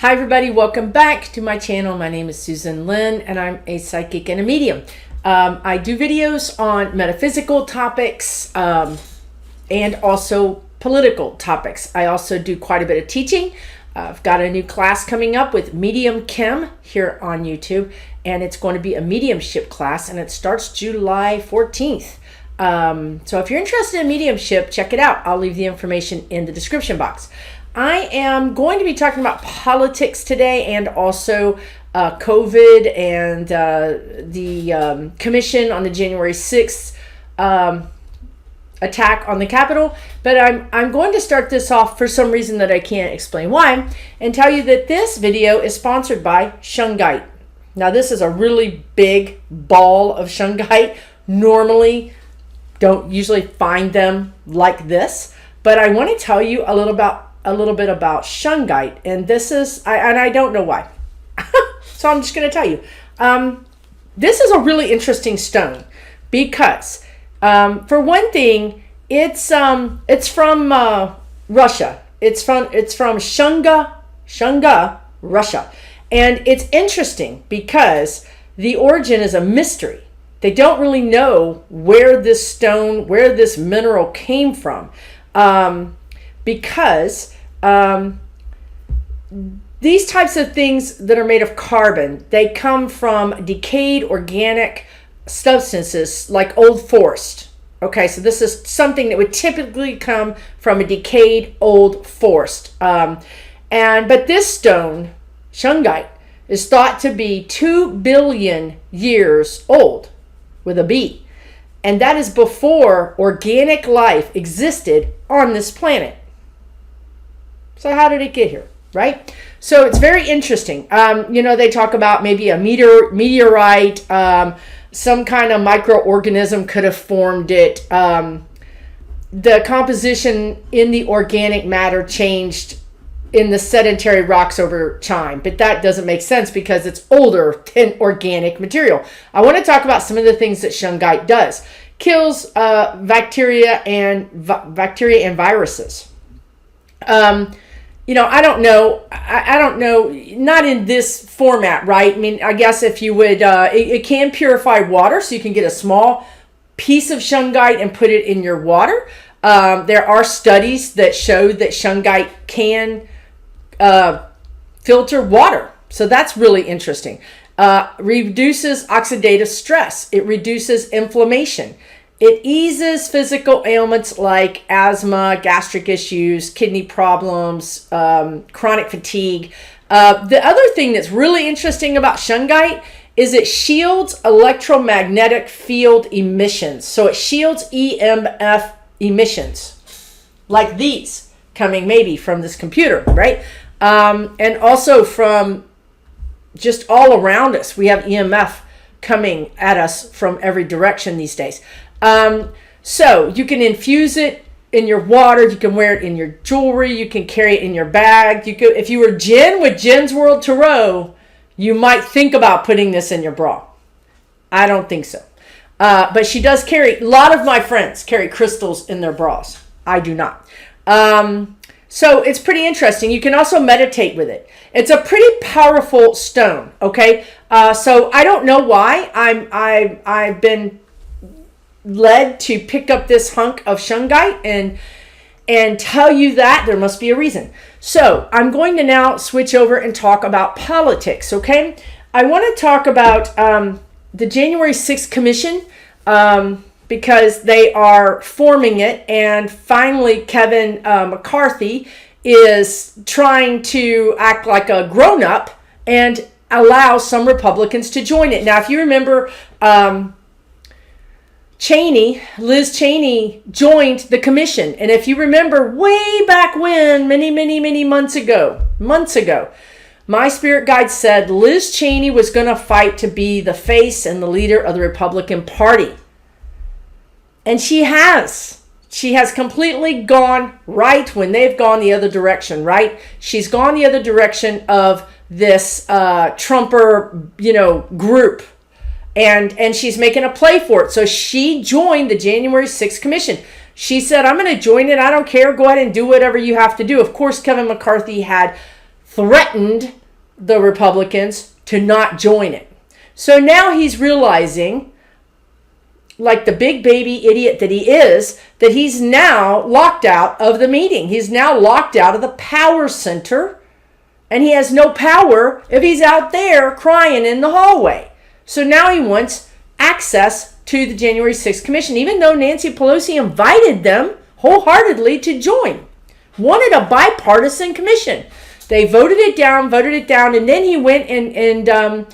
Hi everybody, welcome back to my channel. My name is Susan Lynn and I'm a psychic and a medium. I do videos on metaphysical topics and also political topics. I also do quite a bit of teaching. I've got a new class coming up with Medium Chem here on YouTube, and it's going to be a mediumship class, and it starts July 14th. So if you're interested in mediumship, check it out. I'll leave the information in the description box. I am going to be talking about politics today, and also COVID and the commission on the January 6th attack on the Capitol. But I'm going to start this off for some reason that I can't explain why, and tell you that this video is sponsored by shungite. Now this is a really big ball of shungite. Normally don't usually find them like this, but I want to tell you a little bit about shungite, and this is I don't know why. So I'm just going to tell you. This is a really interesting stone because for one thing, it's from Russia. It's from Shunga, Russia. And it's interesting because the origin is a mystery. They don't really know where this mineral came from. Because these types of things that are made of carbon, they come from decayed organic substances like old forest. Okay, so this is something that would typically come from a decayed old forest. But this stone, shungite, is thought to be 2 billion years old with a B. And that is before organic life existed on this planet. So how did it get here, right? So it's very interesting. They talk about maybe a meteorite, some kind of microorganism could have formed it. The composition in the organic matter changed in the sedentary rocks over time, but that doesn't make sense because it's older than organic material. I want to talk about some of the things that shungite does. Kills bacteria and viruses. I don't know. I don't know. Not in this format, right? I mean, I guess if you would, it can purify water, so you can get a small piece of shungite and put it in your water. There are studies that show that shungite can filter water, so that's really interesting. Reduces oxidative stress. It reduces inflammation. It eases physical ailments like asthma, gastric issues, kidney problems, chronic fatigue. The other thing that's really interesting about shungite is it shields electromagnetic field emissions. So it shields EMF emissions, like these coming maybe from this computer, right? And also from just all around us. We have EMF coming at us from every direction these days. So you can infuse it in your water, you can wear it in your jewelry, you can carry it in your bag. If you were Jen with Jen's World Tarot, you might think about putting this in your bra. I don't think so. But she does carry, a lot of my friends carry crystals in their bras. I do not. So it's pretty interesting. You can also meditate with it. It's a pretty powerful stone, okay? So I don't know why I've been led to pick up this hunk of shungite and tell you that there must be a reason. So I'm going to now switch over and talk about politics, okay? I want to talk about the January 6th commission because they are forming it, and finally Kevin McCarthy is trying to act like a grown-up and allow some Republicans to join it. Now, if you remember, Liz Cheney joined the commission. And if you remember way back when, many months ago, my spirit guide said Liz Cheney was going to fight to be the face and the leader of the Republican Party. And she has. She has completely gone right when they've gone the other direction, right? She's gone the other direction of this Trumper, group. And she's making a play for it. So she joined the January 6th commission. She said, I'm going to join it. I don't care. Go ahead and do whatever you have to do. Of course, Kevin McCarthy had threatened the Republicans to not join it. So now he's realizing, like the big baby idiot that he is, that he's now locked out of the meeting. He's now locked out of the power center, and he has no power if he's out there crying in the hallway. So now he wants access to the January 6th commission, even though Nancy Pelosi invited them wholeheartedly to join. Wanted a bipartisan commission. They voted it down, and then he went and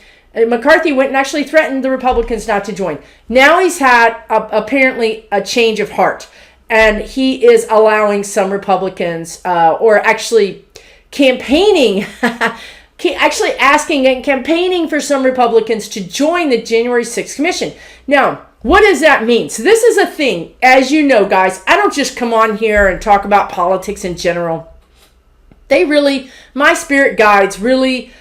McCarthy went and actually threatened the Republicans not to join. Now he's had apparently a change of heart, and he is allowing some Republicans, or actually campaigning, actually asking and campaigning for some Republicans to join the January 6th commission. Now, what does that mean? So this is a thing, as you know, guys, I don't just come on here and talk about politics in general. My spirit guides really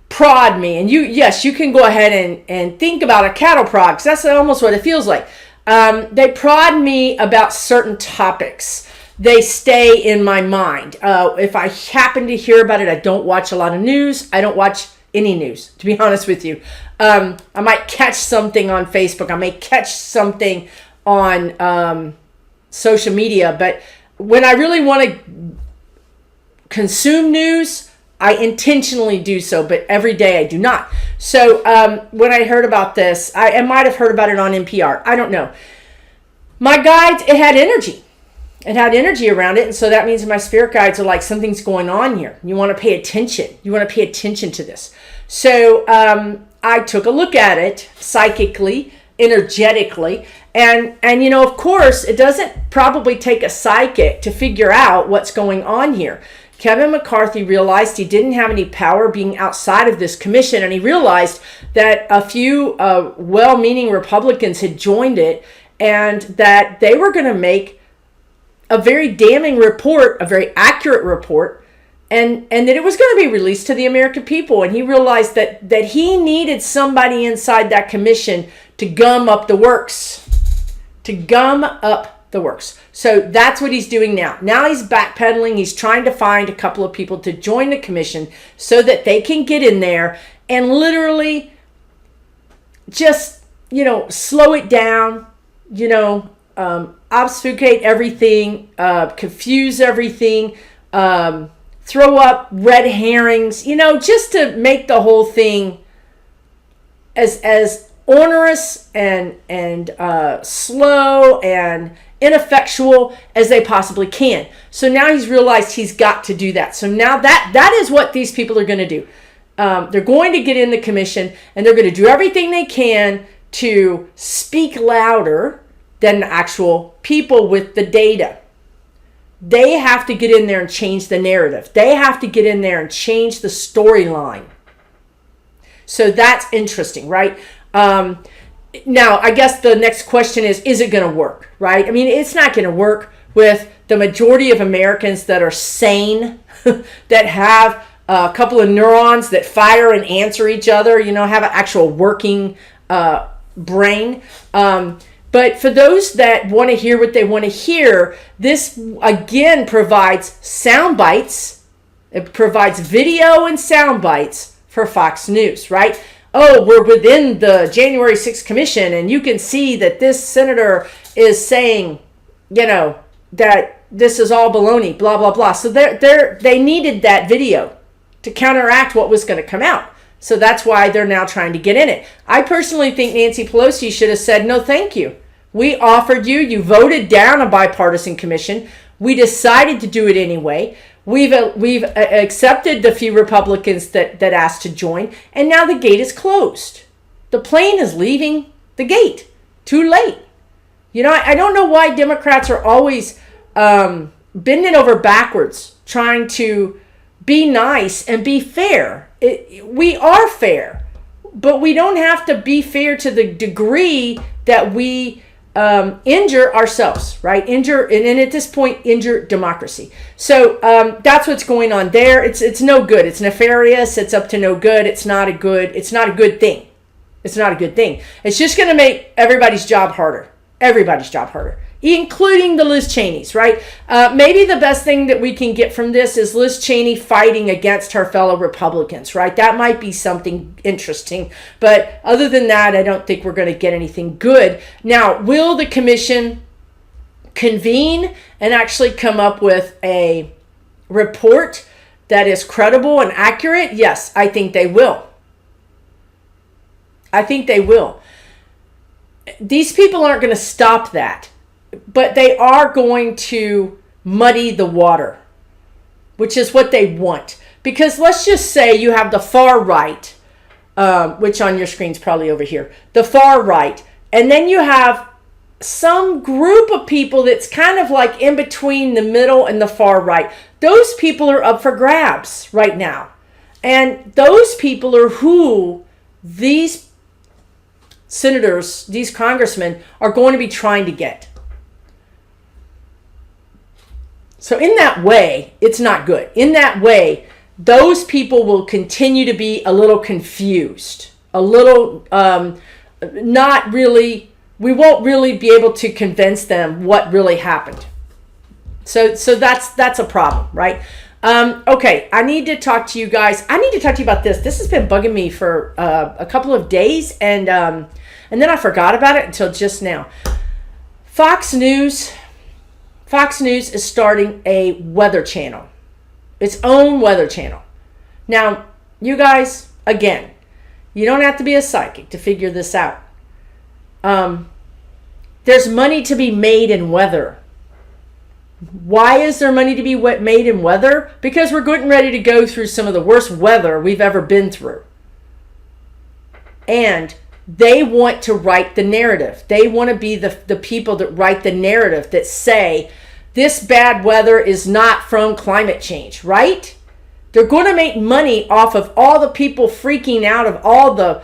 prod me. And you can go ahead and think about a cattle prod, because that's almost what it feels like. They prod me about certain topics. They stay in my mind. If I happen to hear about it, I don't watch a lot of news. I don't watch any news, to be honest with you. I might catch something on Facebook. I may catch something on social media. But when I really want to consume news, I intentionally do so, but every day I do not. So when I heard about this, I might have heard about it on NPR. I don't know. My guides, it had energy. It had energy around it, and so that means my spirit guides are like, something's going on here. You want to pay attention. You want to pay attention to this. So I took a look at it psychically, energetically, and of course, it doesn't probably take a psychic to figure out what's going on here. Kevin McCarthy realized he didn't have any power being outside of this commission, and he realized that a few well-meaning Republicans had joined it, and that they were going to make a very damning report, a very accurate report, and that it was going to be released to the American people. And he realized that he needed somebody inside that commission to gum up the works. So that's what he's doing now. Now he's backpedaling. He's trying to find a couple of people to join the commission so that they can get in there and literally just, slow it down, obfuscate everything, confuse everything, throw up red herrings, just to make the whole thing as onerous and slow and ineffectual as they possibly can. So now he's realized he's got to do that. So now that is what these people are going to do. They're going to get in the commission, and they're going to do everything they can to speak louder than the actual people with the data. They have to get in there and change the narrative. They have to get in there and change the storyline. So that's interesting, right? Now, I guess the next question is it going to work, right? I mean, it's not going to work with the majority of Americans that are sane, that have a couple of neurons that fire and answer each other, have an actual working brain. But for those that want to hear what they want to hear, this again provides sound bites. It provides video and sound bites for Fox News, right? Oh, we're within the January 6th commission, and you can see that this senator is saying, that this is all baloney, blah, blah, blah. So they needed that video to counteract what was going to come out. So that's why they're now trying to get in it. I personally think Nancy Pelosi should have said, no, thank you. We offered you voted down a bipartisan commission. We decided to do it anyway. We've accepted the few Republicans that asked to join, and now the gate is closed. The plane is leaving the gate. Too late. I don't know why Democrats are always bending over backwards trying to be nice and be fair. We are fair, but we don't have to be fair to the degree that we injure ourselves, right? Injure, and at this point, injure democracy. So that's what's going on there. It's no good. It's nefarious. It's up to no good. It's not a good thing. It's not a good thing. It's just going to make everybody's job harder. Everybody's job harder. including the Liz Cheneys, right? Maybe the best thing that we can get from this is Liz Cheney fighting against her fellow Republicans, right? That might be something interesting. But other than that, I don't think we're going to get anything good. Now, will the commission convene and actually come up with a report that is credible and accurate? Yes, I think they will. I think they will. These people aren't going to stop that, but they are going to muddy the water, which is what they want. Because let's just say you have the far right, which on your screen is probably over here, the far right, and then you have some group of people that's kind of like in between the middle and the far right. Those people are up for grabs right now. And those people are who these senators, these congressmen are going to be trying to get. So in that way, it's not good. In that way, those people will continue to be a little confused, a little not really, we won't really be able to convince them what really happened. So that's a problem, right? Okay, I need to talk to you guys. I need to talk to you about this. This has been bugging me for a couple of days, and then I forgot about it until just now. Fox News is starting a weather channel, its own weather channel. Now, you guys, again, you don't have to be a psychic to figure this out. There's money to be made in weather. Why is there money to be made in weather? Because we're getting ready to go through some of the worst weather we've ever been through. And they want to write the narrative. They want to be the people that write the narrative, that say this bad weather is not from climate change, right? They're going to make money off of all the people freaking out of all the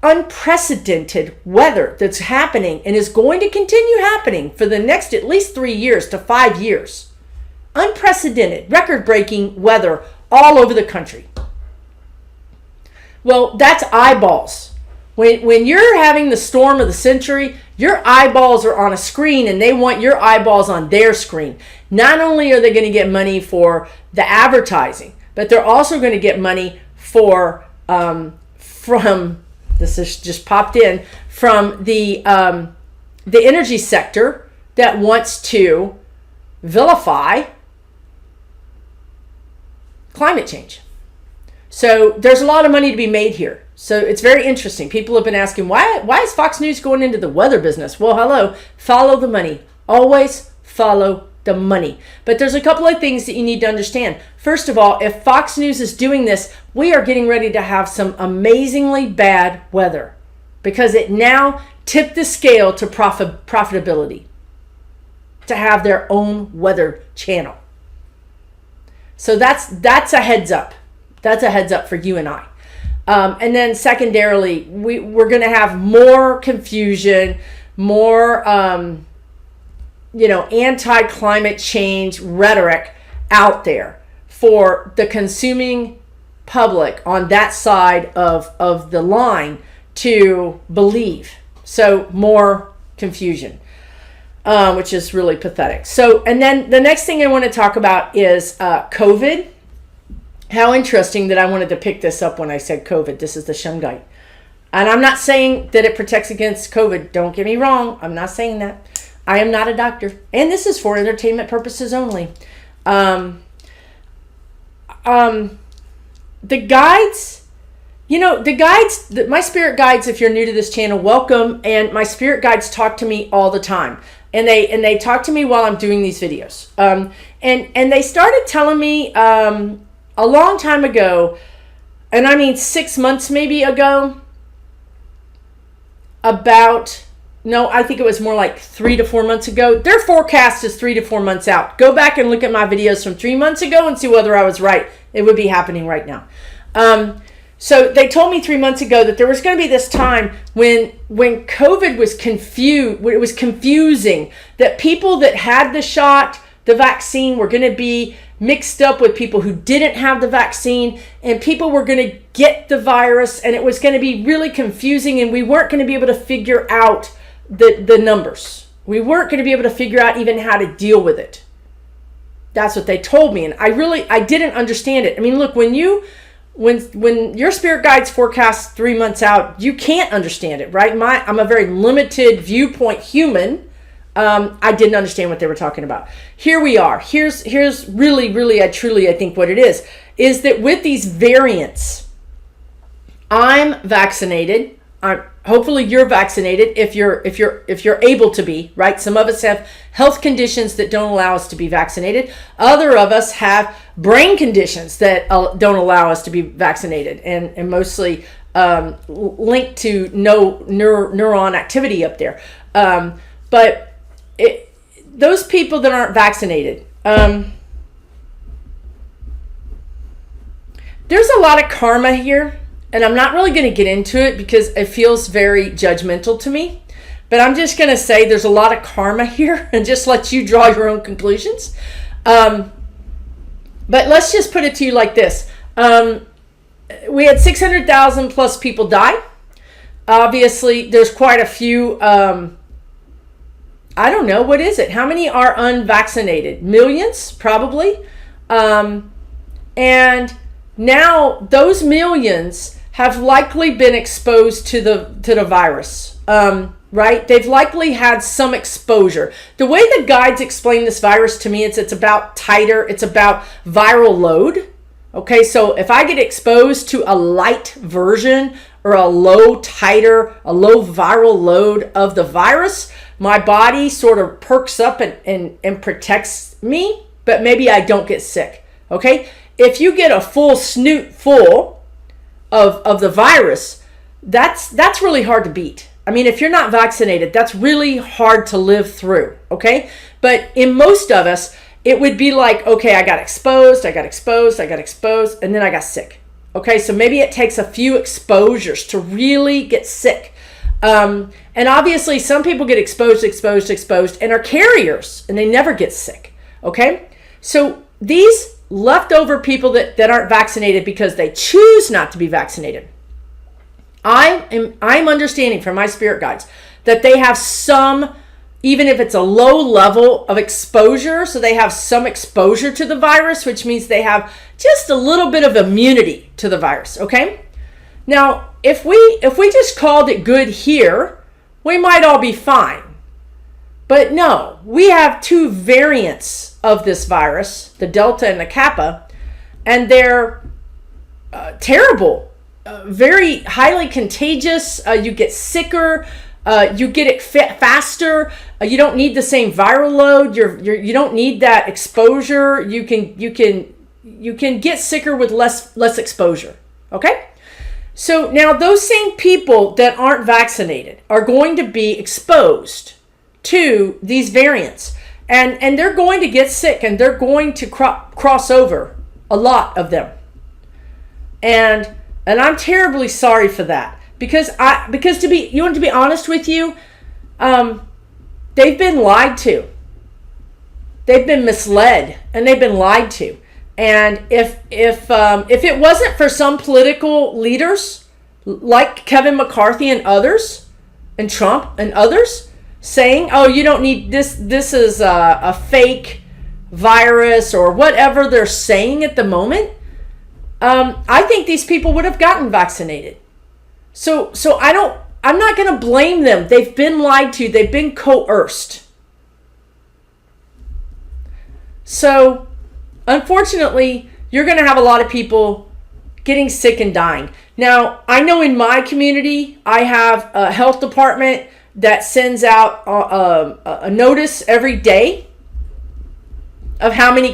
unprecedented weather that's happening and is going to continue happening for the next at least 3 years to 5 years. Unprecedented, record-breaking weather all over the country. Well, that's eyeballs. When you're having the storm of the century, your eyeballs are on a screen and they want your eyeballs on their screen. Not only are they going to get money for the advertising, but they're also going to get money for from, this is just popped in, from the energy sector that wants to vilify climate change. So there's a lot of money to be made here. So it's very interesting. People have been asking, why is Fox News going into the weather business? Well, hello, follow the money. Always follow the money. But there's a couple of things that you need to understand. First of all, if Fox News is doing this, we are getting ready to have some amazingly bad weather because it now tipped the scale to profitability to have their own weather channel. So that's a heads up. That's a heads up for you and I. And then secondarily, we're going to have more confusion, more, anti-climate change rhetoric out there for the consuming public on that side of the line to believe. So more confusion, which is really pathetic. So, and then the next thing I want to talk about is COVID. How interesting that I wanted to pick this up when I said COVID. This is the shungite. And I'm not saying that it protects against COVID. Don't get me wrong. I'm not saying that. I am not a doctor. And this is for entertainment purposes only. The guides, my spirit guides, if you're new to this channel, welcome. And my spirit guides talk to me all the time. And they talk to me while I'm doing these videos. And they started telling me a long time ago, and I mean 6 months maybe ago, I think it was more like 3 to 4 months ago. Their forecast is 3 to 4 months out. Go back and look at my videos from 3 months ago and see whether I was right. It would be happening right now. So they told me 3 months ago that there was going to be this time when COVID was confused, when it was confusing, that people that had the shot, the vaccine, were going to be mixed up with people who didn't have the vaccine, and people were going to get the virus, and it was going to be really confusing, and we weren't going to be able to figure out the numbers. We weren't going to be able to figure out even how to deal with it. That's what they told me. And I didn't understand it. I mean, look, when your spirit guides forecast 3 months out, you can't understand it, right? I'm a very limited viewpoint human. I didn't understand what they were talking about. Here we are. Here's really, I think what it is that with these variants, I'm vaccinated. Hopefully you're vaccinated if you're able to be, right? Some of us have health conditions that don't allow us to be vaccinated. Other of us have brain conditions that don't allow us to be vaccinated, and mostly linked to no neuron activity up there. But those people that aren't vaccinated, there's a lot of karma here. And I'm not really going to get into it because it feels very judgmental to me. But I'm just going to say there's a lot of karma here and just let you draw your own conclusions. But let's just put it to you like this. We had 600,000 plus people die. Obviously, there's quite a few. I don't know. What is it? How many are unvaccinated? Millions, probably. And now those millions have likely been exposed to the virus, right? They've likely had some exposure. The way the guides explain this virus to me, it's about titer, it's about viral load. Okay, so if I get exposed to a light version or a low titer, a low viral load of the virus, my body sort of perks up and protects me, but maybe I don't get sick. Okay, if you get a full snoot full of the virus, that's really hard to beat. I mean, if you're not vaccinated, that's really hard to live through, okay? But in most of us, it would be like, okay, I got exposed, and then I got sick. Okay, so maybe it takes a few exposures to really get sick. And obviously, some people get exposed, and are carriers, and they never get sick, okay? So these leftover people that aren't vaccinated because they choose not to be vaccinated, I'm understanding from my spirit guides that they have some, even if it's a low level of exposure, so they have some exposure to the virus, which means they have just a little bit of immunity to the virus, okay? Now, if we just called it good here, we might all be fine. But no, we have two variants of this virus, the Delta and the Kappa, and they're terrible, very highly contagious. You get sicker, you get it faster. You don't need the same viral load. You don't need that exposure. You can get sicker with less exposure. Okay. So now those same people that aren't vaccinated are going to be exposed to these variants, and they're going to get sick, and they're going to cross over, a lot of them, and I'm terribly sorry for that, because you want to be honest with you, they've been lied to, they've been misled, and they've been lied to. And if it wasn't for some political leaders like Kevin McCarthy and others, and Trump and others, saying, oh, you don't need this, this is a fake virus, or whatever they're saying at the moment, I think these people would have gotten vaccinated. So I'm not going to blame them. They've been lied to. They've been coerced. So unfortunately, you're going to have a lot of people getting sick and dying. Now, I know in my community, I have a health department that sends out a notice every day of how many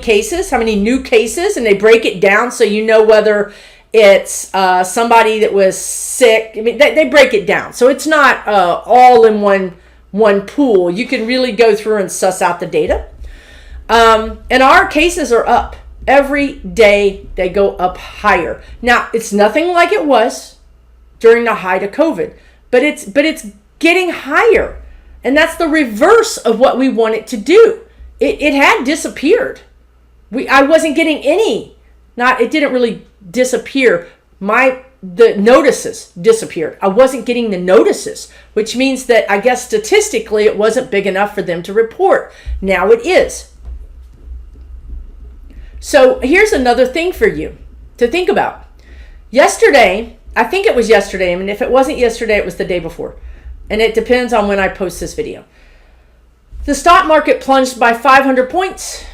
new cases, and they break it down so you know whether it's somebody that was sick. I mean, they break it down. So it's not all in one pool. You can really go through and suss out the data. And our cases are up. Every day they go up higher. Now, it's nothing like it was during the height of COVID, but it's getting higher. And that's the reverse of what we want it to do. It had disappeared. I wasn't getting any. It didn't really disappear. My the notices disappeared. I wasn't getting the notices, which means that I guess statistically it wasn't big enough for them to report. Now it is. So here's another thing for you to think about. Yesterday, I think it was yesterday. I mean, if it wasn't yesterday, it was the day before. And it depends on when I post this video. The stock market plunged by 500 points.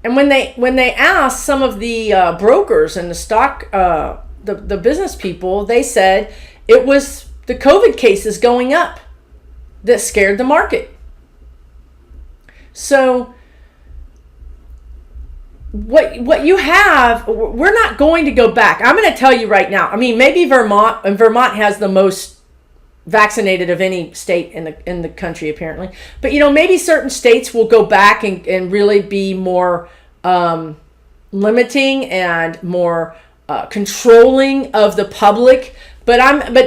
And when they asked some of the brokers and the stock, the business people, they said it was the COVID cases going up that scared the market. So what you have, we're not going to go back. I'm going to tell you right now. I mean, maybe Vermont has the most vaccinated of any state in the country, apparently. But maybe certain states will go back and really be more limiting and more controlling of the public. But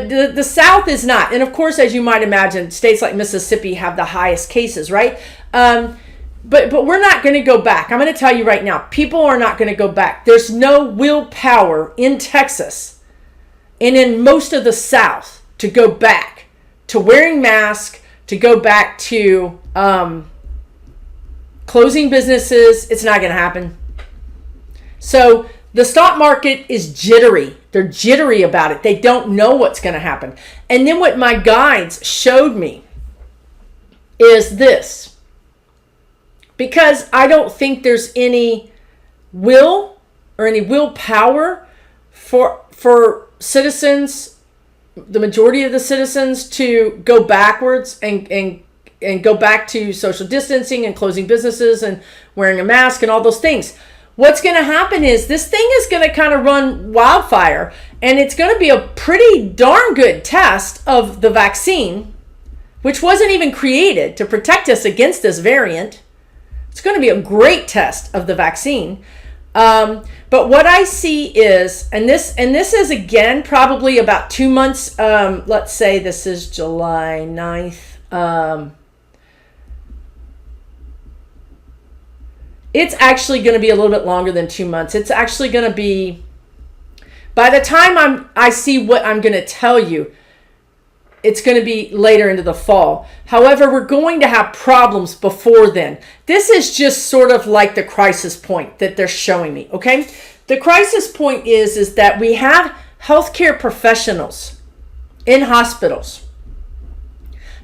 the South is not. And of course, as you might imagine, states like Mississippi have the highest cases, right? But we're not going to go back. I'm going to tell you right now, people are not going to go back. There's no willpower in Texas and in most of the South to go back to wearing masks, to go back to closing businesses. It's not going to happen. So the stock market is jittery. They're jittery about it. They don't know what's going to happen. And then what my guides showed me is this. Because I don't think there's any will or any willpower for citizens, the majority of the citizens, to go backwards and go back to social distancing and closing businesses and wearing a mask and all those things. What's going to happen is this thing is going to kind of run wildfire, and it's going to be a pretty darn good test of the vaccine, which wasn't even created to protect us against this variant. It's going to be a great test of the vaccine. But what I see is, and this is again probably about 2 months, let's say this is July 9th. It's actually going to be a little bit longer than 2 months. It's actually going to be, by the time I see what I'm going to tell you, it's going to be later into the fall. However, we're going to have problems before then. This is just sort of like the crisis point that they're showing me, okay? The crisis point is that we have healthcare professionals in hospitals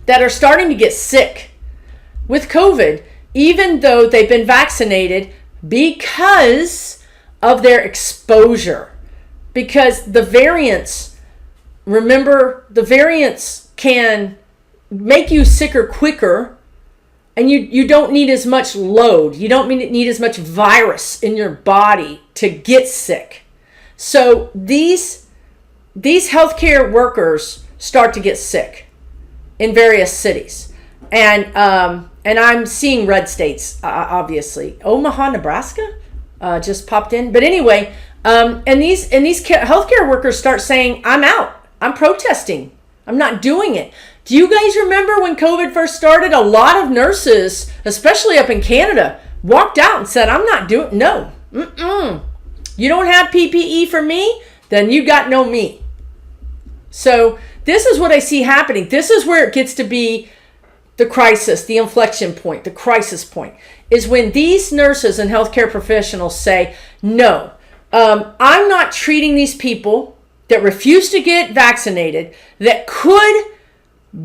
that are starting to get sick with COVID, even though they've been vaccinated, because of their exposure. Because the variants, remember, the variants can make you sicker quicker, and you don't need as much load. You don't need as much virus in your body to get sick. So these healthcare workers start to get sick in various cities. And I'm seeing red states, obviously. Omaha, Nebraska just popped in. But anyway, and these healthcare workers start saying, I'm out. I'm protesting. I'm not doing it. Do you guys remember when COVID first started? A lot of nurses, especially up in Canada, walked out and said, I'm not doing, no. You don't have PPE for me? Then you got no me. So this is what I see happening. This is where it gets to be the crisis, the inflection point, the crisis point, is when these nurses and healthcare professionals say, no, I'm not treating these people that refuse to get vaccinated, that could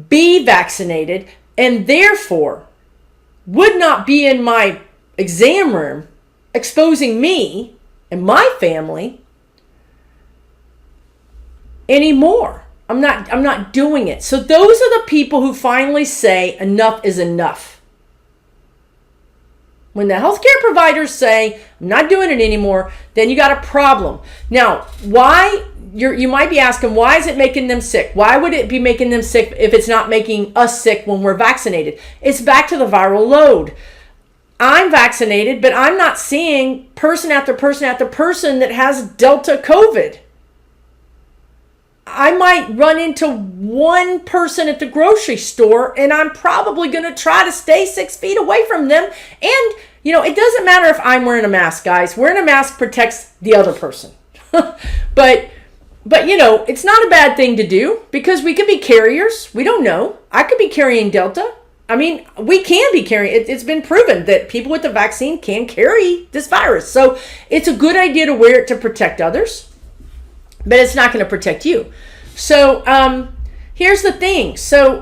be vaccinated, and therefore would not be in my exam room exposing me and my family anymore. I'm not doing it. So those are the people who finally say enough is enough. When the healthcare providers say, I'm not doing it anymore, then you got a problem. Now, why? You might be asking, why is it making them sick? Why would it be making them sick if it's not making us sick when we're vaccinated? It's back to the viral load. I'm vaccinated, but I'm not seeing person after person after person that has Delta COVID. I might run into one person at the grocery store, and I'm probably going to try to stay 6 feet away from them. And, it doesn't matter if I'm wearing a mask, guys. Wearing a mask protects the other person. But it's not a bad thing to do, because we could be carriers. We don't know. I could be carrying Delta. I mean, we can be carrying. It's been proven that people with the vaccine can carry this virus. So it's a good idea to wear it to protect others, but it's not going to protect you. So here's the thing. So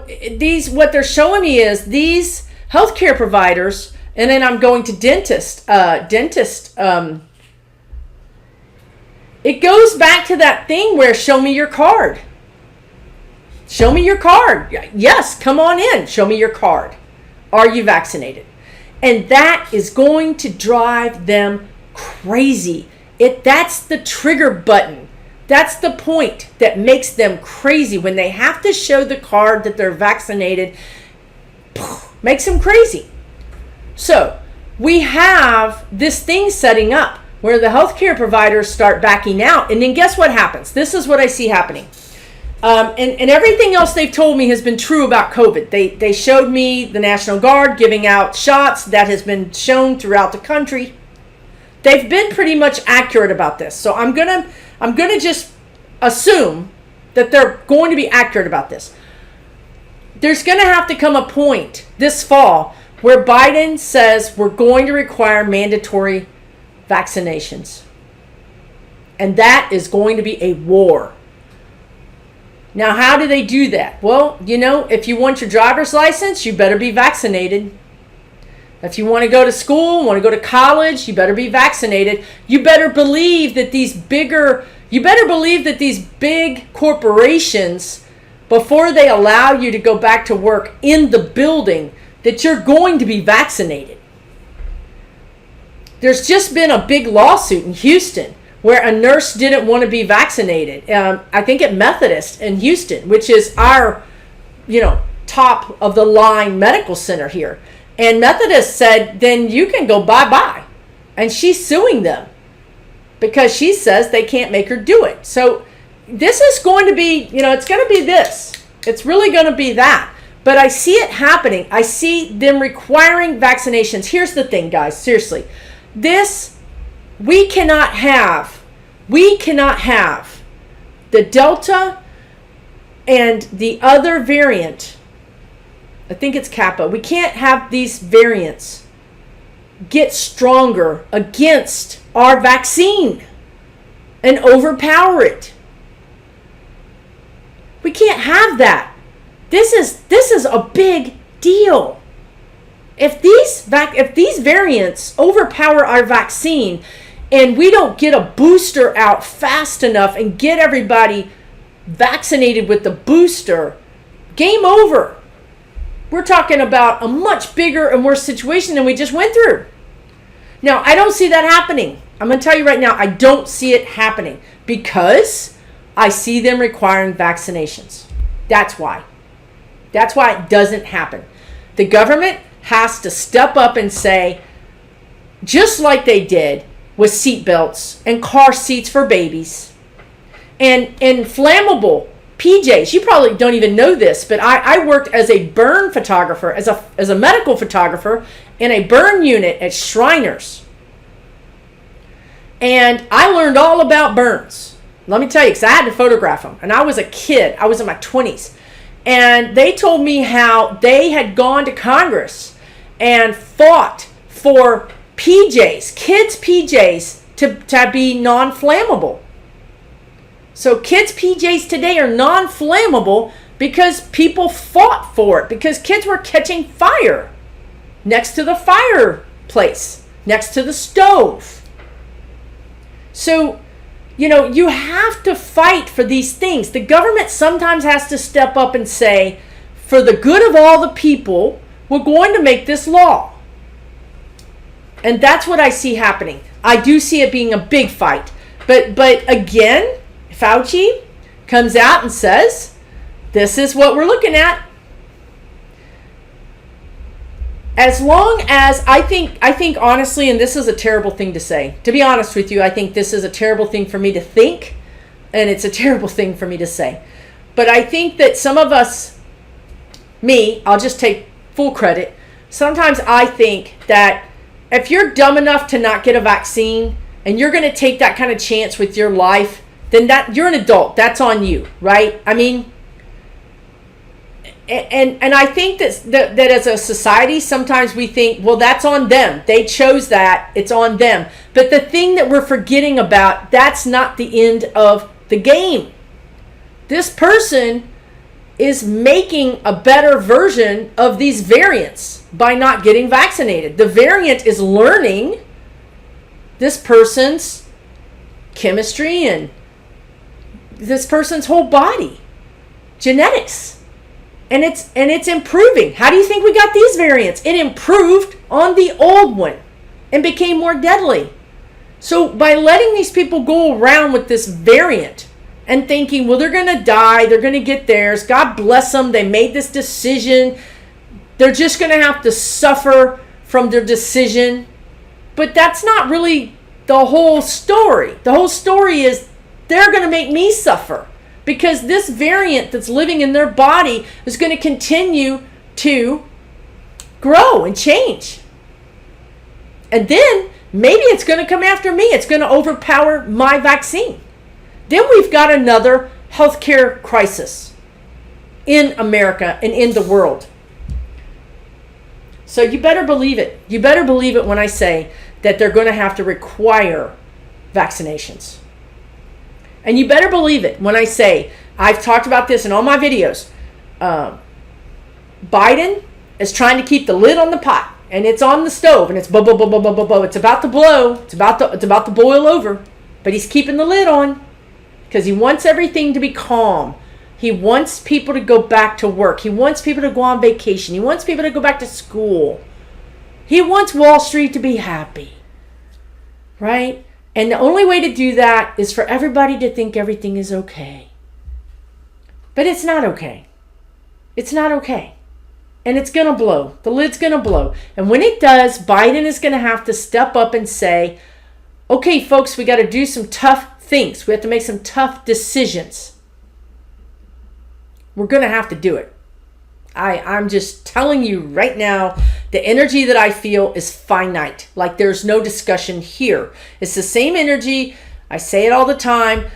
what they're showing me is these healthcare providers, and then I'm going to dentist. It goes back to that thing where show me your card. Show me your card. Yes, come on in. Show me your card. Are you vaccinated? And that is going to drive them crazy. That's the trigger button. That's the point that makes them crazy. When they have to show the card that they're vaccinated, makes them crazy. So we have this thing setting up where the healthcare providers start backing out. And then guess what happens? This is what I see happening. And everything else they've told me has been true about COVID. They showed me the National Guard giving out shots. That has been shown throughout the country. They've been pretty much accurate about this. So I'm gonna just assume that they're going to be accurate about this. There's going to have to come a point this fall where Biden says we're going to require mandatory vaccinations. And that is going to be a war. Now, how do they do that? Well, if you want your driver's license, you better be vaccinated. If you want to go to school, want to go to college, you better be vaccinated. You better believe that these big corporations, before they allow you to go back to work in the building, that you're going to be vaccinated. There's just been a big lawsuit in Houston where a nurse didn't want to be vaccinated. I think at Methodist in Houston, which is our, top of the line medical center here. And Methodist said, then you can go bye-bye. And she's suing them because she says they can't make her do it. So this is going to be, it's going to be this. It's really going to be that. But I see it happening. I see them requiring vaccinations. Here's the thing, guys. Seriously. We cannot have the Delta and the other variant. I think it's Kappa. We can't have these variants get stronger against our vaccine and overpower it. We can't have that. This is a big deal. If these variants overpower our vaccine and we don't get a booster out fast enough and get everybody vaccinated with the booster, game over. We're talking about a much bigger and worse situation than we just went through. Now, I don't see that happening. I'm going to tell you right now, I don't see it happening because I see them requiring vaccinations. That's why. That's why it doesn't happen. The government has to step up and say, just like they did with seat belts and car seats for babies and flammable PJs. You probably don't even know this, but I worked as a burn photographer, as a medical photographer in a burn unit at Shriners. And I learned all about burns. Let me tell you, because I had to photograph them. And I was a kid. I was in my 20s. And they told me how they had gone to Congress and fought for PJs, kids' PJs, to be non-flammable. So kids' PJs today are non-flammable because people fought for it, because kids were catching fire next to the fireplace, next to the stove. So, you have to fight for these things. The government sometimes has to step up and say, for the good of all the people, we're going to make this law. And that's what I see happening. I do see it being a big fight. But again, Fauci comes out and says, this is what we're looking at. As long as I think honestly, and this is a terrible thing to say, to be honest with you, I think this is a terrible thing for me to think, and it's a terrible thing for me to say. But I think that some of us, I'll just take full credit. Sometimes I think that if you're dumb enough to not get a vaccine, and you're going to take that kind of chance with your life, then that you're an adult. That's on you, right? I mean, and I think that as a society, sometimes we think, well, that's on them. They chose that. It's on them. But the thing that we're forgetting about, that's not the end of the game. This person is making a better version of these variants by not getting vaccinated. The variant is learning this person's chemistry and this person's whole body, genetics. And it's improving. How do you think we got these variants? It improved on the old one and became more deadly. So by letting these people go around with this variant and thinking, well, they're going to die, they're going to get theirs, God bless them, they made this decision, they're just going to have to suffer from their decision. But that's not really the whole story. The whole story is they're going to make me suffer. Because this variant that's living in their body is going to continue to grow and change. And then maybe it's going to come after me. It's going to overpower my vaccine. Then we've got another healthcare crisis in America and in the world. So you better believe it. You better believe it when I say that they're going to have to require vaccinations. And you better believe it when I say, I've talked about this in all my videos, Biden is trying to keep the lid on the pot, and it's on the stove, and it's blah, blah, blah, blah, blah, blah, blah. It's about to blow. It's about to boil over. But he's keeping the lid on because he wants everything to be calm. He wants people to go back to work. He wants people to go on vacation. He wants people to go back to school. He wants Wall Street to be happy, right? And the only way to do that is for everybody to think everything is okay. But it's not okay. It's not okay. And it's going to blow. The lid's going to blow. And when it does, Biden is going to have to step up and say, okay, folks, we got to do some tough things. We have to make some tough decisions. We're going to have to do it. I'm just telling you right now, the energy that I feel is finite. Like there's no discussion here. It's the same energy. I say it all the time.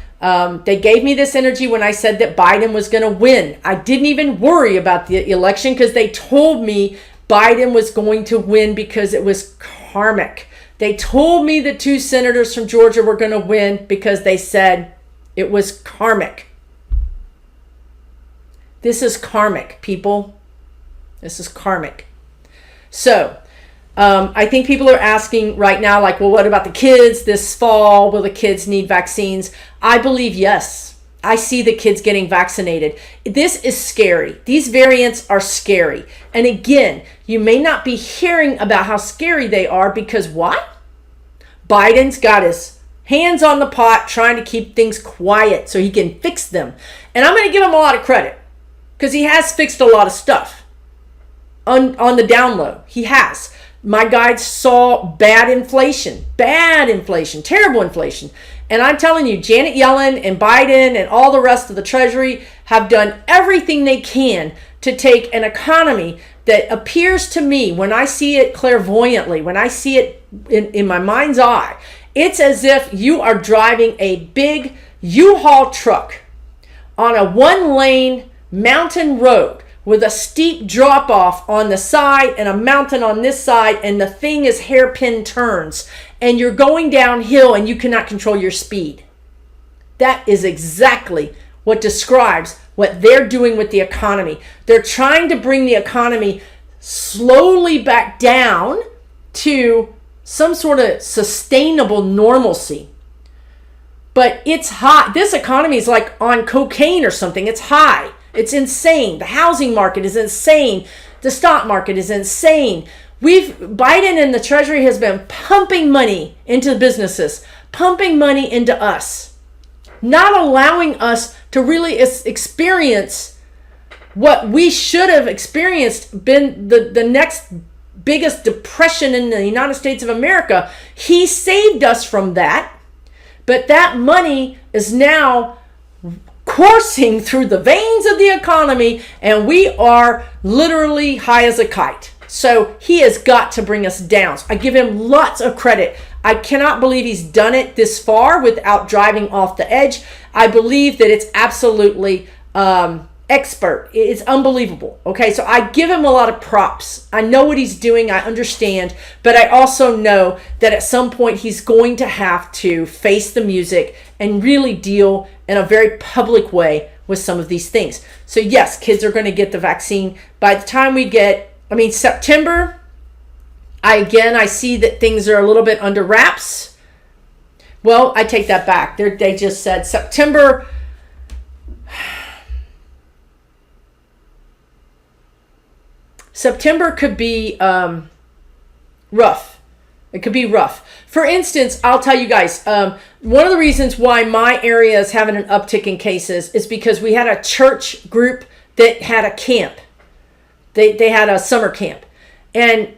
They gave me this energy when I said that Biden was going to win. I didn't even worry about the election because they told me Biden was going to win because it was karmic. They told me the 2 senators from Georgia were going to win because they said it was karmic. This is karmic, people. This is karmic. So, I think people are asking right now, like, well, what about the kids this fall? Will the kids need vaccines? I believe yes. I see the kids getting vaccinated. This is scary. These variants are scary. And again, you may not be hearing about how scary they are because what? Biden's got his hands on the pot trying to keep things quiet so he can fix them. And I'm going to give him a lot of credit. Because he has fixed a lot of stuff on the down low. He has. My guides saw bad inflation, terrible inflation. And I'm telling you, Janet Yellen and Biden and all the rest of the Treasury have done everything they can to take an economy that appears to me, when I see it clairvoyantly, when I see it in my mind's eye, it's as if you are driving a big U-Haul truck on a 1-lane mountain road with a steep drop off on the side and a mountain on this side, and the thing is hairpin turns and you're going downhill and you cannot control your speed. That is exactly what describes what they're doing with the economy. They're trying to bring the economy slowly back down to some sort of sustainable normalcy. But it's high. This economy is like on cocaine or something. It's high. It's insane. The housing market is insane. The stock market is insane. Biden and the Treasury has been pumping money into businesses, pumping money into us, not allowing us to really experience what we should have experienced, been the next biggest depression in the United States of America. He saved us from that, but that money is now coursing through the veins of the economy, and we are literally high as a kite. So he has got to bring us down. So I give him lots of credit. I cannot believe he's done it this far without driving off the edge. I believe that it's absolutely expert. It's unbelievable. Okay, so I give him a lot of props. I know what he's doing. I understand. But I also know that at some point he's going to have to face the music and really deal in a very public way with some of these things. So yes, kids are going to get the vaccine. By the time we get, September, I see that things are a little bit under wraps. Well, I take that back. They just said September. September could be rough. It could be rough. For instance, I'll tell you guys, one of the reasons why my area is having an uptick in cases is because we had a church group that had a camp. They had a summer camp. And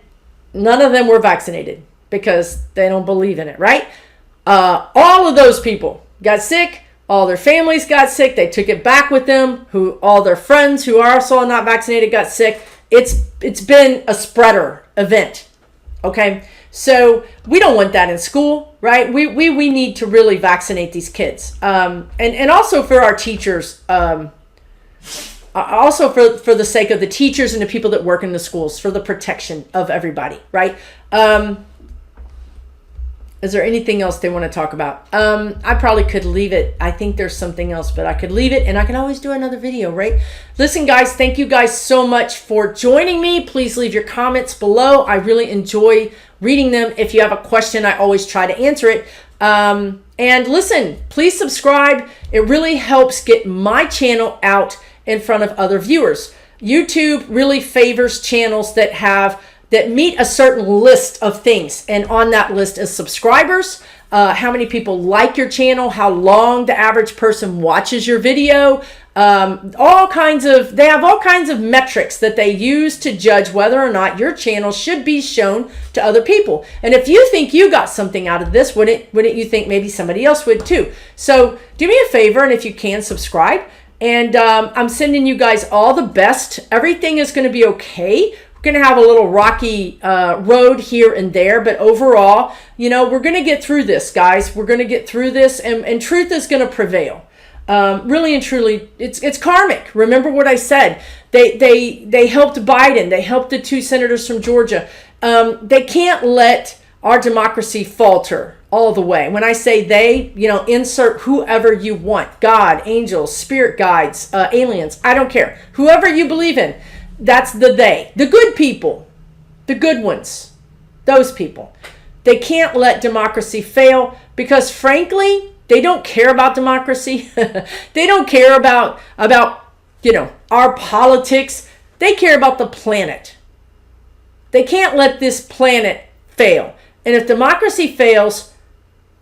none of them were vaccinated because they don't believe in it, right? All of those people got sick. All their families got sick. They took it back with them. All their friends who are also not vaccinated got sick. It's been a spreader event. Okay, so we don't want that in school, right? We need to really vaccinate these kids, and also for our teachers, also for the sake of the teachers and the people that work in the schools, for the protection of everybody, right? Is there anything else they want to talk about? I probably could leave it. I think there's something else, but I could leave it and I can always do another video, right? Listen, guys, thank you guys so much for joining me. Please leave your comments below. I really enjoy reading them. If you have a question, I always try to answer it. And listen, please subscribe. It really helps get my channel out in front of other viewers. YouTube really favors channels that meet a certain list of things, and on that list is subscribers, how many people like your channel, how long the average person watches your video, they have all kinds of metrics that they use to judge whether or not your channel should be shown to other people. And if you think you got something out of this, wouldn't you think maybe somebody else would too? So do me a favor, and if you can, subscribe. And I'm sending you guys all the best. Everything is going to be okay. Going to have a little rocky road here and there, but overall, we're going to get through this, guys. We're going to get through this, and truth is going to prevail. Really and truly, it's karmic. Remember what I said. They helped Biden. They helped the 2 senators from Georgia. They can't let our democracy falter all the way. When I say they, insert whoever you want: God, angels, spirit guides, aliens. I don't care. Whoever you believe in. That's the good people, the good ones, those people. They can't let democracy fail because, frankly, they don't care about democracy. They don't care about our politics. They care about the planet. They can't let this planet fail. And if democracy fails,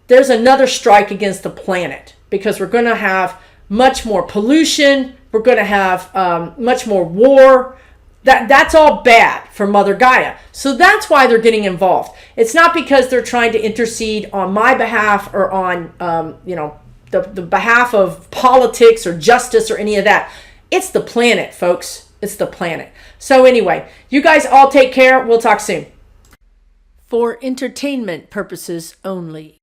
there's another strike against the planet, because we're going to have much more pollution. We're going to have much more war. That's all bad for Mother Gaia. So that's why they're getting involved. It's not because they're trying to intercede on my behalf or on the behalf of politics or justice or any of that. It's the planet, folks. It's the planet. So anyway, you guys all take care. We'll talk soon. For entertainment purposes only.